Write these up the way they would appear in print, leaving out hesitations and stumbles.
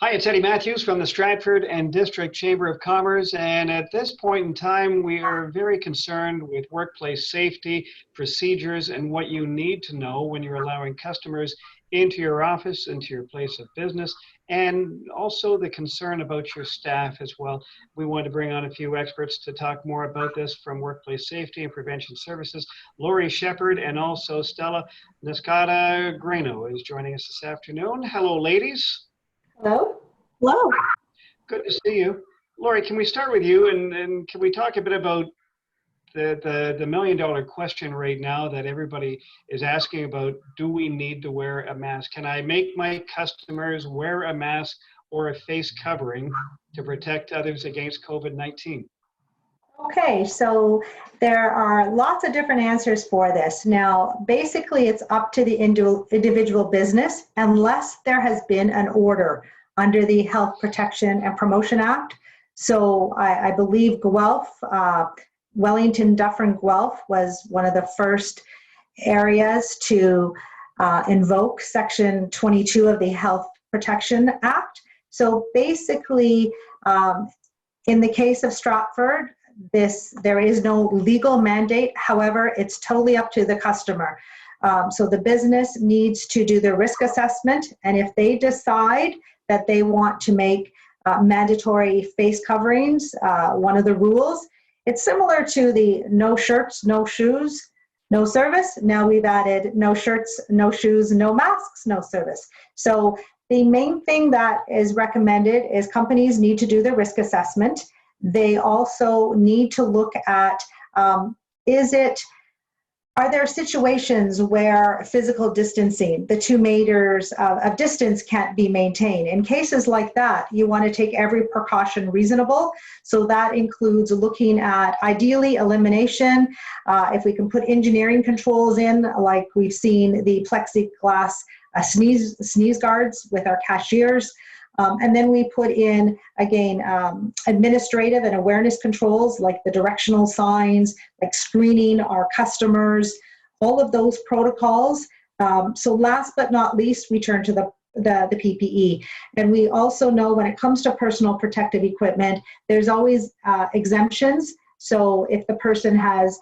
Hi, it's Eddie Matthews from the Stratford and District Chamber of Commerce, and at this point in time, we are very concerned with workplace safety, procedures, and what you need to know when you're allowing customers into your office, into your place of business, and also the concern about your staff as well. We want to bring on a few experts to talk more about this from Workplace Safety and Prevention Services. Lori Shepard and also Stella Nicastro-Greenough is joining us this afternoon. Hello, ladies. Hello. Hello. Good to see you. Lori, can we start with you and can we talk a bit about the million-dollar question right now that everybody is asking about? Do we need to wear a mask? Can I make my customers wear a mask or a face covering to protect others against COVID-19? Okay, so there are lots of different answers for this. Now, basically, it's up to the individual business unless there has been an order under the Health Protection and Promotion Act. So I believe Guelph, Wellington, Dufferin, Guelph was one of the first areas to invoke Section 22 of the Health Protection Act. So basically, in the case of Stratford, there is no legal mandate. However, it's totally up to the customer. So the business needs to do the risk assessment, and if they decide that they want to make mandatory face coverings one of the rules, it's similar to the no shirts, no shoes, no service. Now we've added no shirts, no shoes, no masks, no service. So the main thing that is recommended is companies need to do the risk assessment. They also need to look at, are there situations where physical distancing, the 2 meters of distance can't be maintained? In cases like that, you want to take every precaution reasonable. So that includes looking at, ideally, elimination. If we can put engineering controls in, like we've seen the plexiglass sneeze guards with our cashiers. And then we put in, again, administrative and awareness controls like the directional signs, like screening our customers, all of those protocols. So last but not least, we turn to the PPE. And we also know when it comes to personal protective equipment, there's always exemptions. So if the person has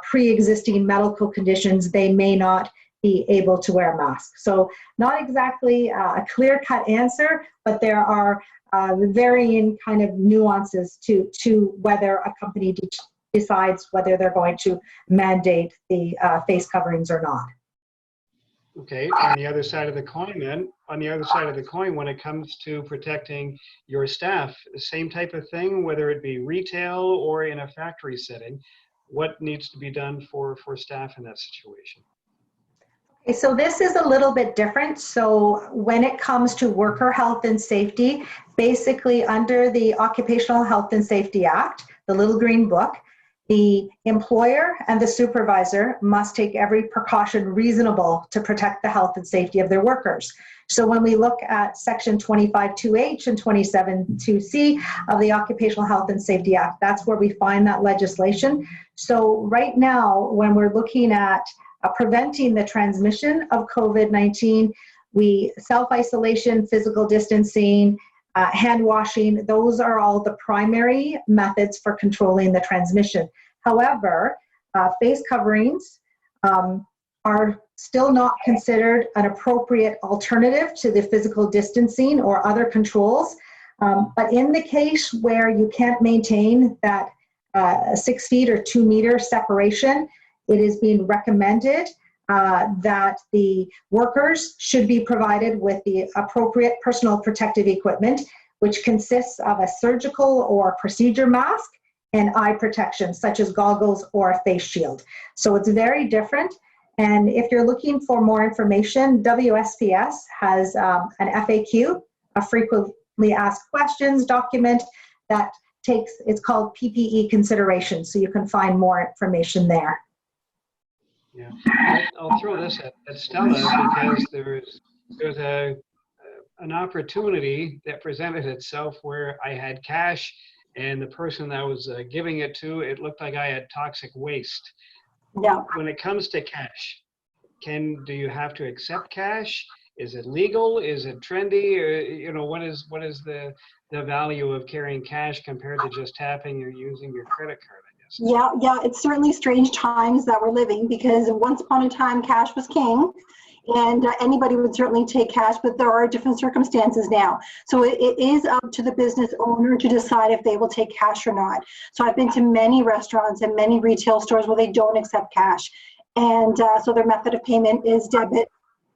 pre-existing medical conditions, they may not be able to wear a mask. So not exactly a clear-cut answer, but there are varying kind of nuances to whether a company decides whether they're going to mandate the face coverings or not. Okay, on the other side of the coin then, when it comes to protecting your staff, the same type of thing, whether it be retail or in a factory setting, what needs to be done for staff in that situation? Okay, so this is a little bit different. So when it comes to worker health and safety, basically under the Occupational Health and Safety Act, the little green book, the employer and the supervisor must take every precaution reasonable to protect the health and safety of their workers. So when we look at Section 25(2)H and 27(2)C of the Occupational Health and Safety Act, that's where we find that legislation. So right now, when we're looking at preventing the transmission of COVID-19, self-isolation, physical distancing, hand washing, those are all the primary methods for controlling the transmission. However, face coverings are still not considered an appropriate alternative to the physical distancing or other controls. But in the case where you can't maintain that 6 feet or 2 meter separation, it is being recommended that the workers should be provided with the appropriate personal protective equipment, which consists of a surgical or procedure mask and eye protection, such as goggles or a face shield. So it's very different. And if you're looking for more information, WSPS has an FAQ, a frequently asked questions document that it's called PPE consideration. So you can find more information there. Yeah, I'll throw this at Stella because there's an opportunity that presented itself where I had cash and the person that I was giving it to, it looked like I had toxic waste. Yeah. When it comes to cash, do you have to accept cash? is it legal? Is it trendy? Or, you know, what is the value of carrying cash compared to just tapping or using your credit card, I guess? Yeah, it's certainly strange times that we're living, because once upon a time cash was king, and anybody would certainly take cash, but there are different circumstances now. So it is up to the business owner to decide if they will take cash or not. So I've been to many restaurants and many retail stores where they don't accept cash. And so their method of payment is debit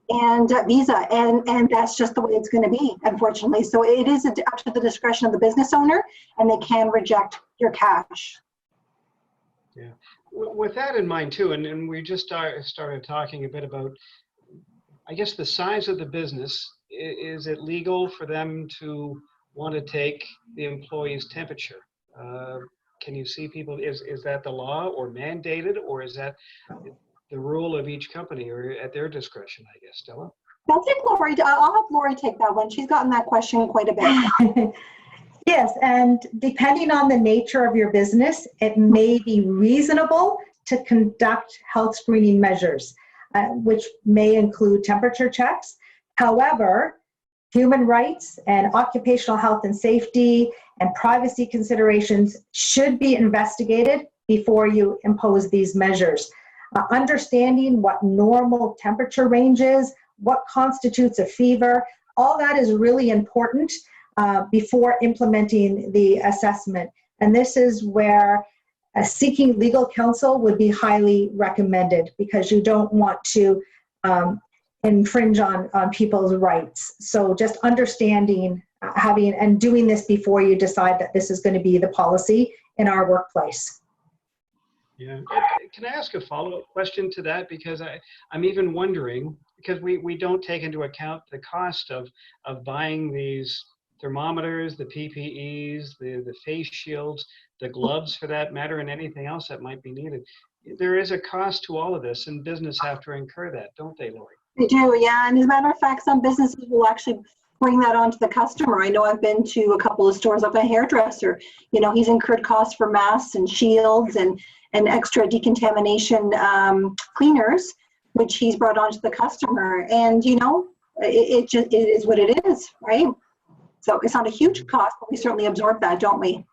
and Visa, and that's just the way it's going to be, unfortunately. So it is up to the discretion of the business owner, and they can reject your cash. Yeah. With that in mind too, and we just started talking a bit about, I guess, the size of the business. Is it legal for them to want to take the employee's temperature? Can you see people, is that the law or mandated, or is that the rule of each company or at their discretion, I guess, Stella? I'll take Lori. I'll have Lori take that one. She's gotten that question quite a bit. Yes, and depending on the nature of your business, it may be reasonable to conduct health screening measures, which may include temperature checks. However, human rights and occupational health and safety and privacy considerations should be investigated before you impose these measures. Understanding what normal temperature range is, what constitutes a fever, all that is really important before implementing the assessment. And this is where seeking legal counsel would be highly recommended, because you don't want to infringe on people's rights. So just understanding, having, and doing this before you decide that this is going to be the policy in our workplace. Yeah. Can I ask a follow-up question to that? Because I'm even wondering, because we don't take into account the cost of buying these thermometers, the PPEs, the face shields, the gloves for that matter, and anything else that might be needed. There is a cost to all of this, and business have to incur that, don't they, Lori? They do, yeah. And as a matter of fact, some businesses will actually bring that on to the customer. I know I've been to a couple of stores, like a hairdresser. You know, he's incurred costs for masks and shields and extra decontamination cleaners, which he's brought on to the customer. And, you know, it is what it is, right? So it's not a huge cost, but we certainly absorb that, don't we?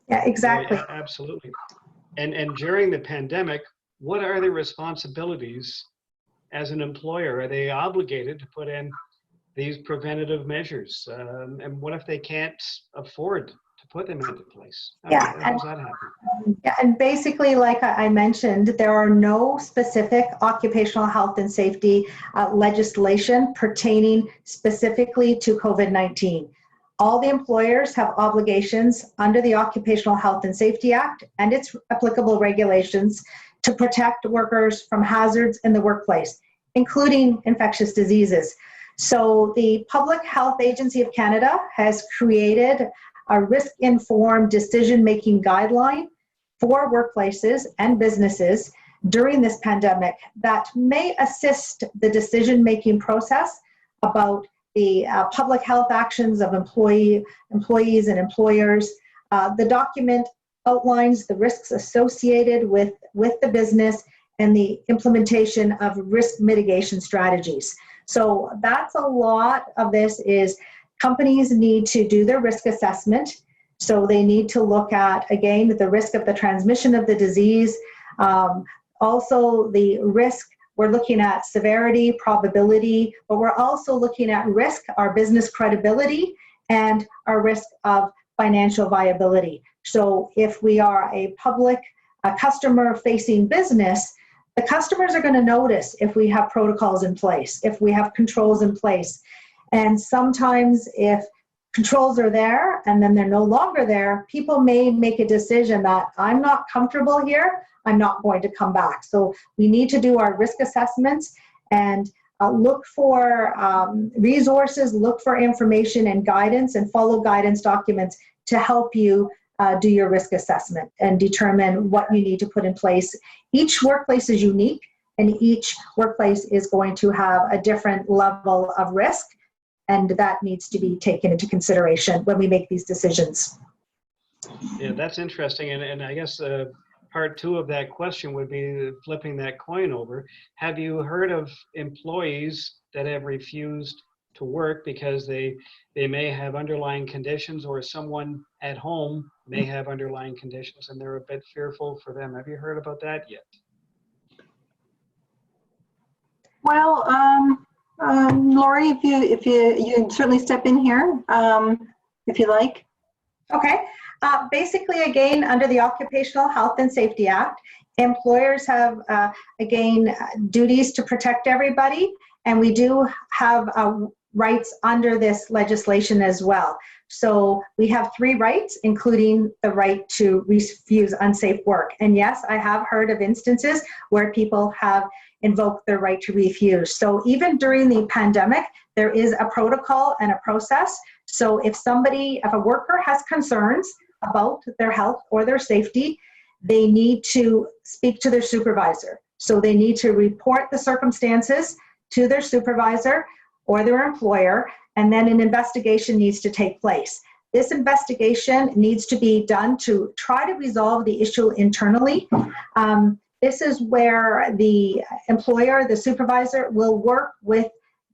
Yeah, exactly. Yeah, absolutely. And during the pandemic, what are the responsibilities as an employer? Are they obligated to put in these preventative measures? And what if they can't afford to put them into place? How does that happen? Yeah, and basically, like I mentioned, there are no specific occupational health and safety legislation pertaining specifically to COVID-19. All the employers have obligations under the Occupational Health and Safety Act and its applicable regulations to protect workers from hazards in the workplace, including infectious diseases. So the Public Health Agency of Canada has created a risk-informed decision-making guideline for workplaces and businesses during this pandemic that may assist the decision-making process about the public health actions of employees and employers. The document outlines the risks associated with the business and the implementation of risk mitigation strategies. So that's a lot of this is companies need to do their risk assessment. So they need to look at, again, the risk of the transmission of the disease, also the risk. We're looking at severity, probability, but we're also looking at risk, our business credibility, and our risk of financial viability. So if we are a customer-facing business, the customers are going to notice if we have protocols in place, if we have controls in place. And sometimes if controls are there and then they're no longer there, people may make a decision that I'm not comfortable here, I'm not going to come back. So we need to do our risk assessments and look for resources, look for information and guidance, and follow guidance documents to help you do your risk assessment and determine what you need to put in place. Each workplace is unique, and each workplace is going to have a different level of risk, and that needs to be taken into consideration when we make these decisions. Yeah, that's interesting. And I guess part two of that question would be flipping that coin over. Have you heard of employees that have refused to work because they may have underlying conditions, or someone at home may have underlying conditions and they're a bit fearful for them? Have you heard about that yet? Well, Lori, if you can certainly step in here, if you like. Okay. Basically, again, under the Occupational Health and Safety Act, employers have, again, duties to protect everybody, and we do have rights under this legislation as well. So we have 3 rights, including the right to refuse unsafe work. And yes, I have heard of instances where people have invoked their right to refuse. So even during the pandemic, there is a protocol and a process. So if a worker has concerns about their health or their safety, they need to speak to their supervisor. So they need to report the circumstances to their supervisor or their employer, and then an investigation needs to take place. This investigation needs to be done to try to resolve the issue internally. This is where the employer, the supervisor, will work with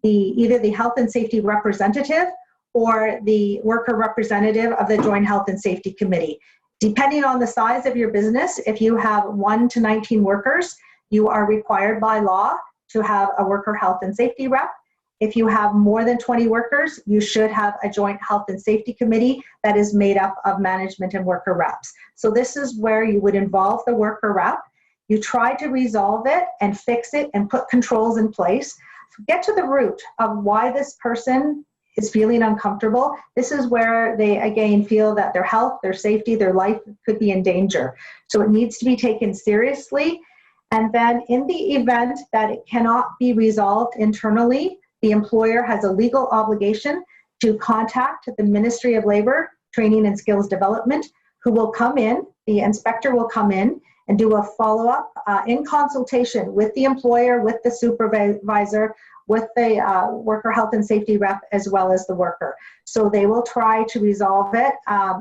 either the health and safety representative or the worker representative of the Joint Health and Safety Committee. Depending on the size of your business, if you have 1 to 19 workers, you are required by law to have a worker health and safety rep. If you have more than 20 workers, you should have a Joint Health and Safety Committee that is made up of management and worker reps. So this is where you would involve the worker rep. You try to resolve it and fix it and put controls in place. Get to the root of why this person is feeling uncomfortable. This is where they, again, feel that their health, their safety, their life could be in danger. So it needs to be taken seriously. And then in the event that it cannot be resolved internally, the employer has a legal obligation to contact the Ministry of Labor, Training and Skills Development, who will come in, the inspector will come in and do a follow-up in consultation with the employer, with the supervisor, with the worker health and safety rep, as well as the worker. So they will try to resolve it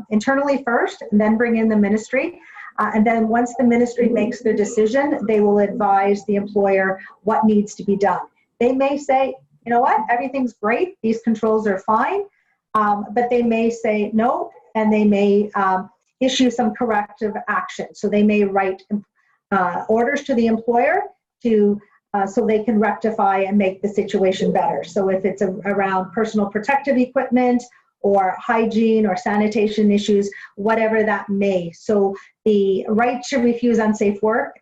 internally first, and then bring in the ministry. And then once the ministry makes their decision, they will advise the employer what needs to be done. They may say, you know what, everything's great, these controls are fine, but they may say no, and they may issue some corrective action. So they may write orders to the employer to so they can rectify and make the situation better. So if it's around personal protective equipment or hygiene or sanitation issues, whatever that may. So the right to refuse unsafe work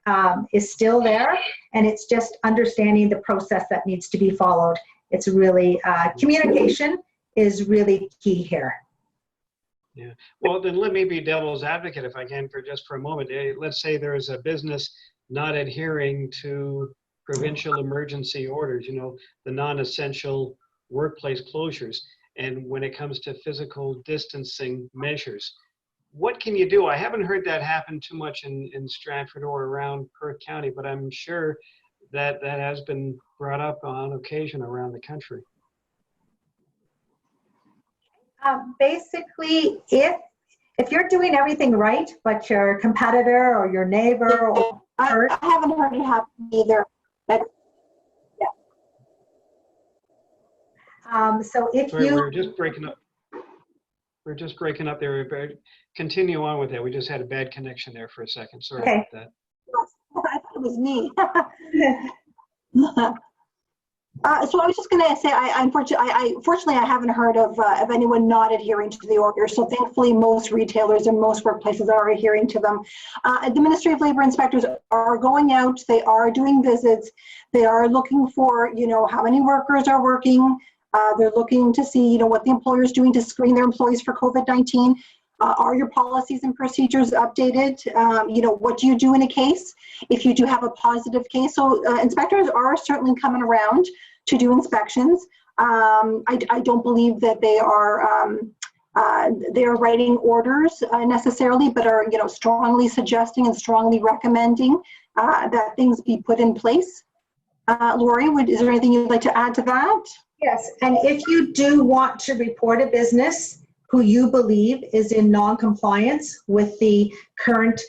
is still there, and it's just understanding the process that needs to be followed. It's really, communication is really key here. Yeah. Well, then let me be devil's advocate if I can for a moment. Let's say there is a business not adhering to provincial emergency orders, the non-essential workplace closures. And when it comes to physical distancing measures, what can you do? I haven't heard that happen too much in Stratford or around Perth County, but I'm sure that has been brought up on occasion around the country. Basically, if you're doing everything right, but your competitor or your neighbor or I haven't heard it happen either. But yeah. So if Sorry, you we're just breaking up. We're just breaking up there. Continue on with that. We just had a bad connection there for a second. Sorry about that. I thought it was me. So I was just going to say, fortunately, I haven't heard of anyone not adhering to the orders. So thankfully, most retailers and most workplaces are adhering to them. The Ministry of Labor inspectors are going out. They are doing visits. They are looking for, how many workers are working. They're looking to see, what the employer is doing to screen their employees for COVID-19. Are your policies and procedures updated? What do you do in a case if you do have a positive case? So inspectors are certainly coming around to do inspections. I don't believe that they are writing orders necessarily, but are strongly suggesting and strongly recommending that things be put in place. Lori, is there anything you'd like to add to that? Yes, and if you do want to report a business who you believe is in non-compliance with the current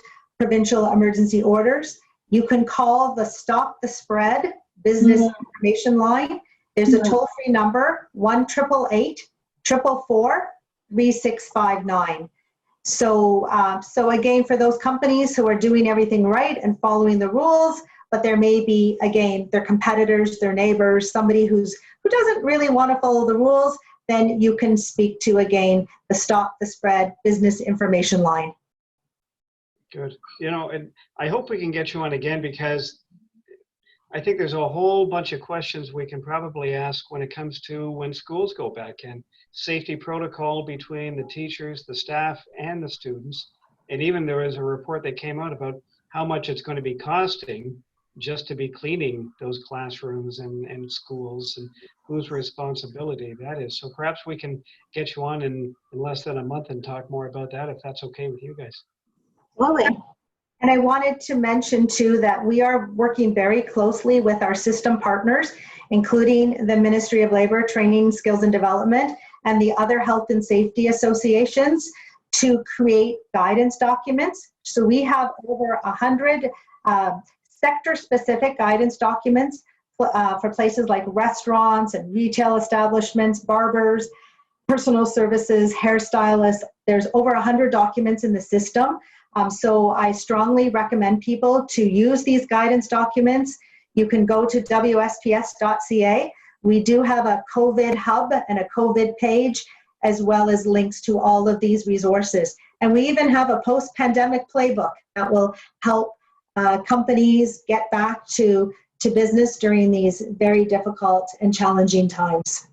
provincial emergency orders. You can call the Stop the Spread business information line. There's a toll-free number, 1-888-444-3659. So again, for those companies who are doing everything right and following the rules, but there may be, again, their competitors, their neighbors, somebody who doesn't really want to follow the rules, then you can speak to, again, the Stop the Spread business information line. Good. You know, and I hope we can get you on again, because I think there's a whole bunch of questions we can probably ask when it comes to when schools go back in. Safety protocol between the teachers, the staff, and the students. And even there was a report that came out about how much it's going to be costing just to be cleaning those classrooms and schools, and whose responsibility that is. So perhaps we can get you on in less than a month and talk more about that, if that's okay with you guys. Absolutely. And I wanted to mention too that we are working very closely with our system partners, including the Ministry of Labor, Training, Skills and Development, and the other health and safety associations to create guidance documents. So we have over 100 sector-specific guidance documents for places like restaurants and retail establishments, barbers, personal services, hairstylists. There's over 100 documents in the system. So I strongly recommend people to use these guidance documents. You can go to WSPS.ca. We do have a COVID hub and a COVID page, as well as links to all of these resources. And we even have a post-pandemic playbook that will help companies get back to business during these very difficult and challenging times.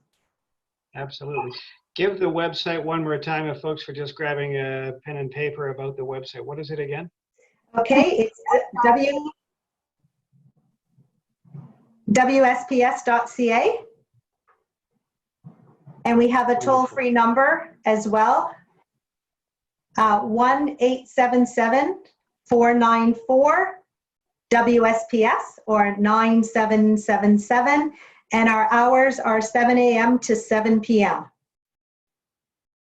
Absolutely. Give the website one more time, if folks are just grabbing a pen and paper, about the website. What is it again? Okay, it's WSPS.ca. And we have a toll-free number as well, 1-877-494-WSPS or 9777. And our hours are 7 a.m. to 7 p.m.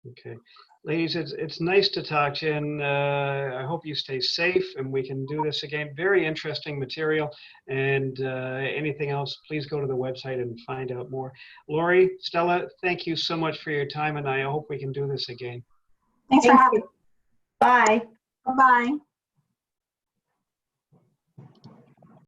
Okay. Ladies, it's nice to talk to you, and I hope you stay safe and we can do this again. Very interesting material, and anything else, please go to the website and find out more. Lori, Stella, thank you so much for your time, and I hope we can do this again. Thanks for having me. Bye. Bye-bye.